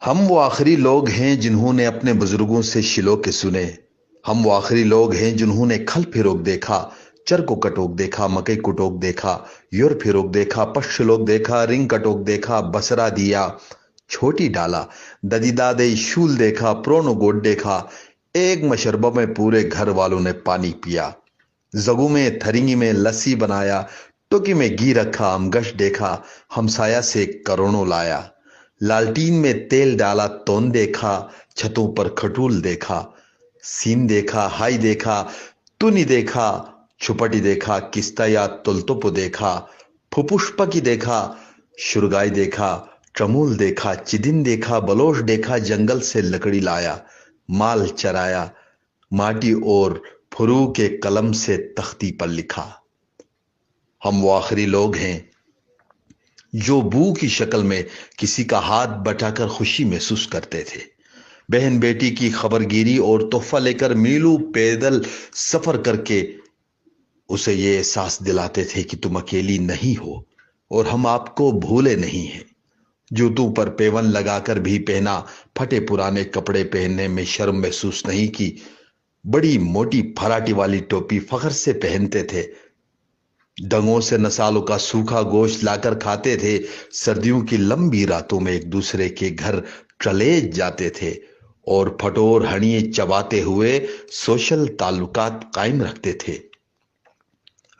ہم وہ آخری لوگ ہیں جنہوں نے اپنے بزرگوں سے شلو کے سنے۔ ہم وہ آخری لوگ ہیں جنہوں نے کھل پھروک دیکھا، چر کو کٹوک دیکھا، مکئی کٹوک دیکھا، یور پھروک دیکھا، پش لوگ دیکھا، رنگ کٹوک دیکھا، بسرا دیا چھوٹی ڈالا، ددی دے شول دیکھا، پرونو گوڈ دیکھا۔ ایک مشربہ میں پورے گھر والوں نے پانی پیا، زگو میں تھرنگی میں لسی بنایا، ٹوکی میں گھی رکھا، امگش دیکھا، ہمسایا سے کروڑوں لایا۔ لالٹین میں تیل ڈالا، تون دیکھا، چھتوں پر کھٹول دیکھا، سین دیکھا، ہائی دیکھا، تنی دیکھا، چھپٹی دیکھا، کستا یا تلتپ دیکھا، پھپشپ کی دیکھا، شرگائی دیکھا، چمول دیکھا، چدن دیکھا، بلوش دیکھا، جنگل سے لکڑی لایا، مال چرایا، ماٹی اور پھرو کے قلم سے تختی پر لکھا۔ ہم وہ آخری لوگ ہیں جو بو کی شکل میں کسی کا ہاتھ بٹا کر خوشی محسوس کرتے تھے، بہن بیٹی کی خبر گیری اور تحفہ لے کر میلوں پیدل سفر کر کے اسے یہ احساس دلاتے تھے کہ تم اکیلی نہیں ہو اور ہم آپ کو بھولے نہیں ہیں۔ جوتوں پر پیون لگا کر بھی پہنا، پھٹے پرانے کپڑے پہننے میں شرم محسوس نہیں کی، بڑی موٹی پھراٹی والی ٹوپی فخر سے پہنتے تھے، ڈنگوں سے نسالوں کا سوکھا گوشت لا کر کھاتے تھے، سردیوں کی لمبی راتوں میں ایک دوسرے کے گھر چلے جاتے تھے اور پھٹور ہنیے چباتے ہوئے سوشل تعلقات قائم رکھتے تھے،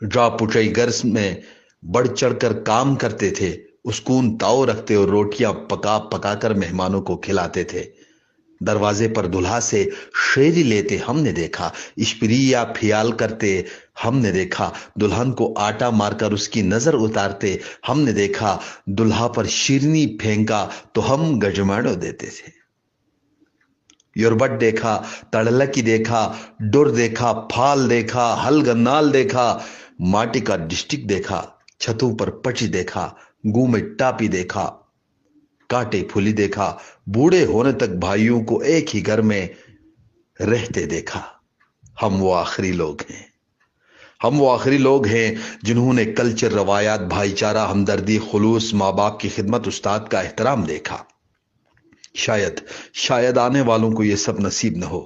جا پچئی گرس میں بڑھ چڑھ کر کام کرتے تھے، اسکون تاؤ رکھتے اور روٹیاں پکا پکا کر مہمانوں کو کھلاتے تھے، دروازے پر دلہا سے شیری لیتے ہم نے دیکھا، اشپری یا پھیال کرتے ہم نے دیکھا، دلہن کو آٹا مار کر اس کی نظر اتارتے ہم نے دیکھا، دلہا پر شیرنی پھینکا تو ہم گجماڑو دیتے تھے۔ یوربٹ دیکھا، تڑلکی دیکھا، ڈور دیکھا، پھال دیکھا، ہل گنال دیکھا، ماٹی کا ڈسٹک دیکھا، چھتوں پر پچی دیکھا، گوں میں ٹاپی دیکھا، کاٹے پھولی دیکھا، بوڑھے ہونے تک بھائیوں کو ایک ہی گھر میں رہتے دیکھا۔ ہم وہ آخری لوگ ہیں۔ ہم وہ آخری لوگ ہیں جنہوں نے کلچر، روایات، بھائی چارہ، ہمدردی، خلوص، ماں باپ کی خدمت، استاد کا احترام دیکھا۔ شاید آنے والوں کو یہ سب نصیب نہ ہو،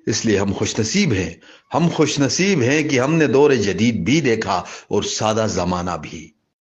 اس لیے ہم خوش نصیب ہیں۔ ہم خوش نصیب ہیں کہ ہم نے دور جدید بھی دیکھا اور سادہ زمانہ بھی۔